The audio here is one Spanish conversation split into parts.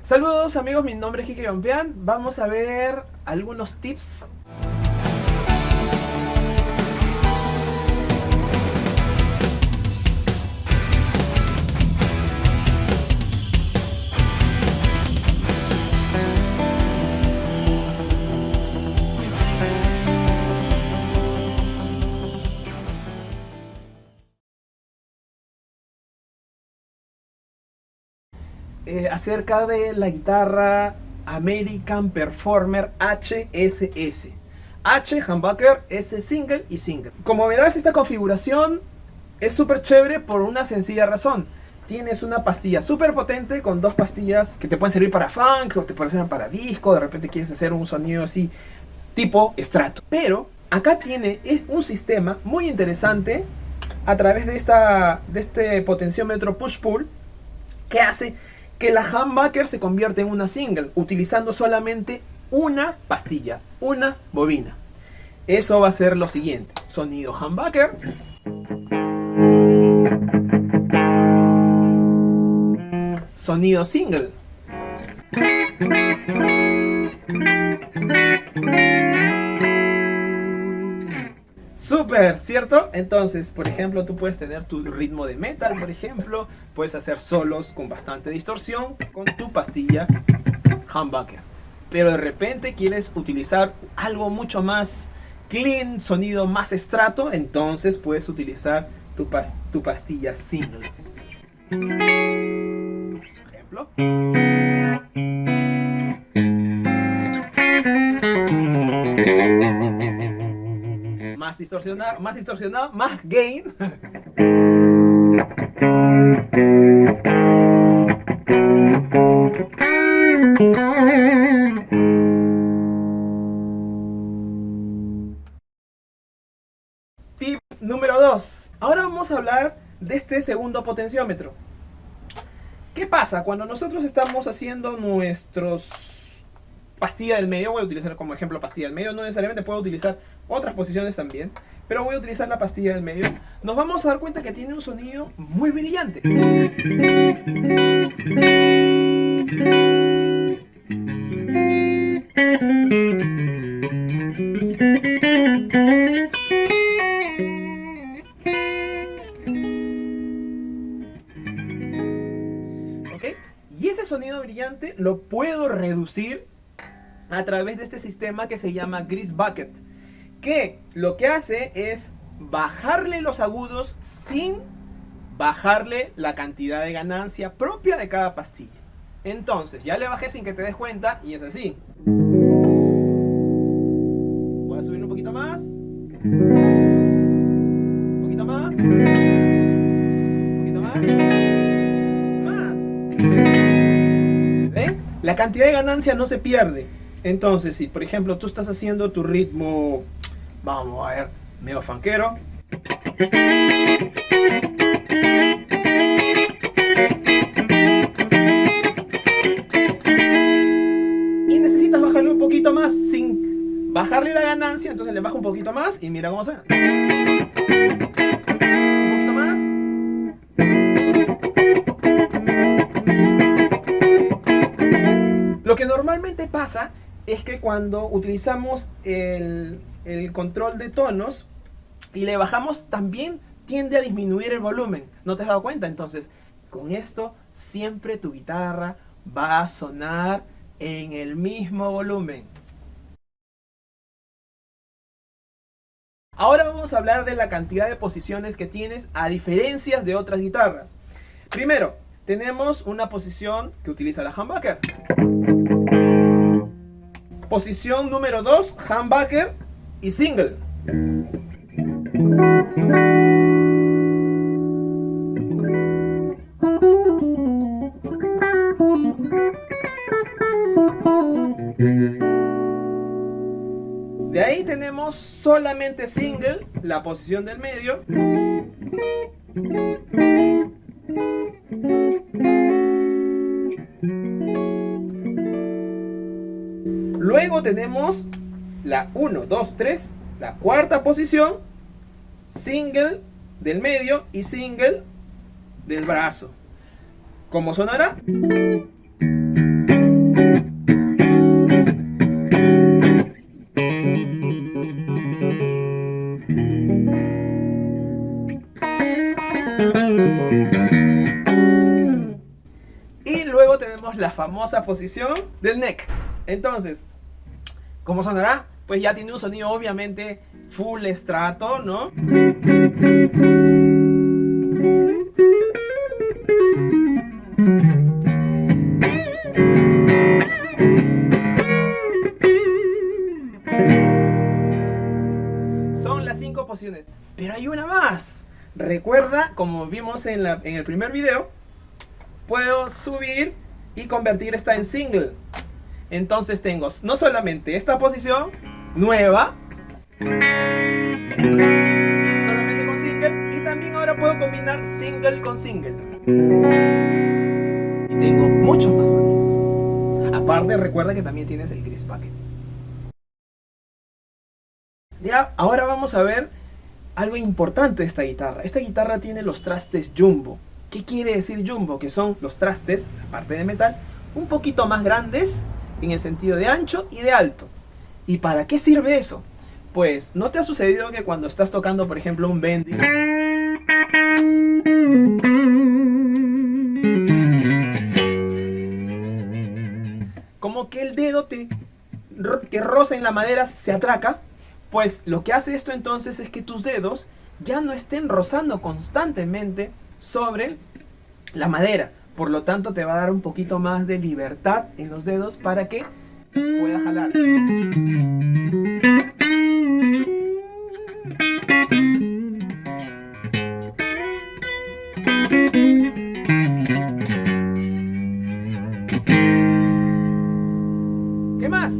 Saludos amigos, mi nombre es Kike Yompean. Vamos a ver algunos tips. Acerca de la guitarra American Performer HSS. H, humbucker, S, single y single. Como verás, esta configuración es súper chévere por una sencilla razón. Tienes una pastilla súper potente con dos pastillas que te pueden servir para funk o te pueden servir para disco. De repente quieres hacer un sonido así tipo estrato. Pero acá tiene un sistema muy interesante a través de este potenciómetro push-pull que hace que la humbucker se convierta en una single utilizando solamente una pastilla, una bobina. Eso va a ser lo siguiente: sonido humbucker, sonido single, súper, ¿cierto? Entonces, por ejemplo, tú puedes tener tu ritmo de metal, por ejemplo, puedes hacer solos con bastante distorsión con tu pastilla humbucker. Pero de repente quieres utilizar algo mucho más clean, sonido más estrato, entonces puedes utilizar tu pastilla single. Por ejemplo. Más distorsionado, más gain. Tip número 2. Ahora vamos a hablar de este segundo potenciómetro. ¿Qué pasa? Cuando nosotros estamos haciendo nuestros pastilla del medio, voy a utilizar como ejemplo pastilla del medio, no necesariamente puedo utilizar otras posiciones también, pero voy a utilizar la pastilla del medio. Nos vamos a dar cuenta que tiene un sonido muy brillante. ¿Ok? Y ese sonido brillante lo puedo reducir a través de este sistema que se llama Grease Bucket, que lo que hace es bajarle los agudos sin bajarle la cantidad de ganancia propia de cada pastilla. Entonces, ya le bajé sin que te des cuenta y es así. Voy a subir un poquito más. Un poquito más. Un poquito más. Más. ¿Ven? La cantidad de ganancia no se pierde. Entonces, si por ejemplo tú estás haciendo tu ritmo, vamos a ver, medio funkero, y necesitas bajarle un poquito más sin bajarle la ganancia, entonces le bajo un poquito más y mira cómo suena. Un poquito más. Lo que normalmente pasa es que cuando utilizamos el control de tonos y le bajamos, también tiende a disminuir el volumen. ¿No te has dado cuenta? Entonces, con esto siempre tu guitarra va a sonar en el mismo volumen. Ahora vamos a hablar de la cantidad de posiciones que tienes a diferencia de otras guitarras. Primero, tenemos una posición que utiliza la humbucker. Posición número 2, humbucker y single. De ahí tenemos solamente single, la posición del medio. Luego tenemos la 1, 2, 3, la cuarta posición, single del medio y single del brazo. ¿Cómo sonará? luego tenemos la famosa posición del neck. Entonces, ¿cómo sonará? Pues ya tiene un sonido obviamente full estrato, ¿no? Son las 5 posiciones, pero hay una más. Recuerda, como vimos en el primer video, puedo subir y convertir esta en single. Entonces tengo no solamente esta posición nueva, solamente con single, y también ahora puedo combinar single con single. Y tengo muchos más sonidos. Aparte, recuerda que también tienes el Chris Packet. Ya, ahora vamos a ver algo importante de esta guitarra. Esta guitarra tiene los trastes jumbo. ¿Qué quiere decir jumbo? Que son los trastes, aparte de metal, un poquito más grandes en el sentido de ancho y de alto. ¿Y para qué sirve eso? Pues, ¿no te ha sucedido que cuando estás tocando, por ejemplo, un bending, como que el dedo que roza en la madera se atraca? Pues lo que hace esto entonces es que tus dedos ya no estén rozando constantemente sobre la madera. Por lo tanto, te va a dar un poquito más de libertad en los dedos para que puedas jalar. ¿Qué más?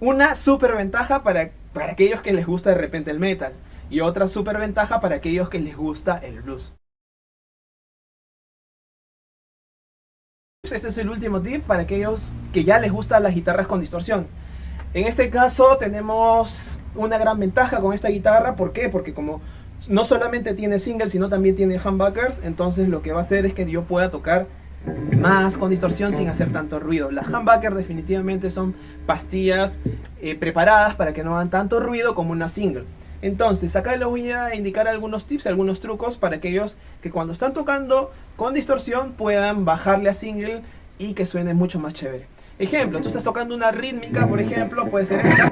Una super ventaja para aquellos que les gusta de repente el metal, y otra super ventaja para aquellos que les gusta el blues. Este es el último tip para aquellos que ya les gustan las guitarras con distorsión. En este caso tenemos una gran ventaja con esta guitarra. ¿Por qué? Porque como no solamente tiene singles, sino también tiene humbuckers, entonces lo que va a hacer es que yo pueda tocar más con distorsión sin hacer tanto ruido. Las humbuckers definitivamente son pastillas preparadas para que no hagan tanto ruido como una single. Entonces acá les voy a indicar algunos tips, algunos trucos para aquellos que cuando están tocando con distorsión puedan bajarle a single y que suene mucho más chévere. Ejemplo, tú estás tocando una rítmica, por ejemplo, puede ser esta.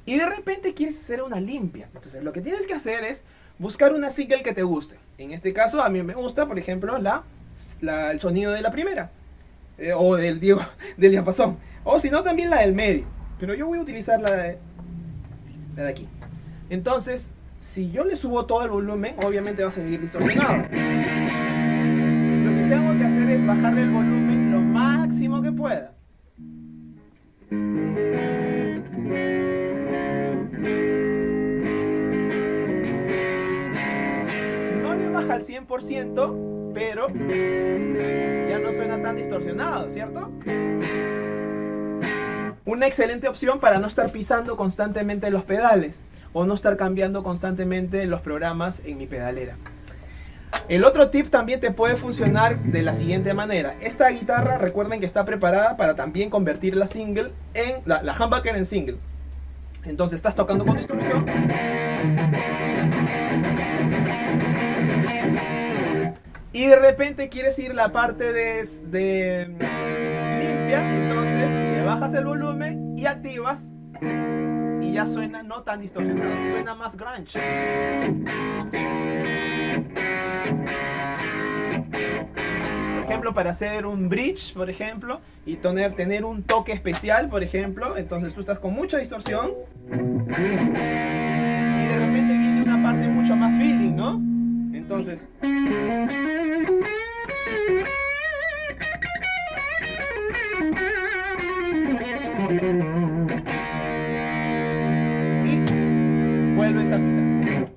Y de repente quieres hacer una limpia. Entonces lo que tienes que hacer es buscar una single que te guste. En este caso a mí me gusta, por ejemplo, el sonido de la primera. O del diapasón. O si no, también la del medio. Pero yo voy a utilizar la de aquí. Entonces, si yo le subo todo el volumen, obviamente va a seguir distorsionado. Lo que tengo que hacer es bajarle el volumen lo máximo que pueda. No le baja al 100%, pero ya no suena tan distorsionado, ¿cierto? Una excelente opción para no estar pisando constantemente los pedales o no estar cambiando constantemente los programas en mi pedalera. El otro tip también te puede funcionar de la siguiente manera. Esta guitarra, recuerden que está preparada para también convertir la single en la humbucker en single. Entonces estás tocando con distorsión y de repente quieres ir la parte de limpia, entonces le bajas el volumen y activas y ya suena no tan distorsionado, suena más grunge. Por ejemplo, para hacer un bridge, por ejemplo, y tener un toque especial, por ejemplo, entonces tú estás con mucha distorsión y de repente viene una parte mucho más feeling, ¿no? Entonces y vuelves a pisar.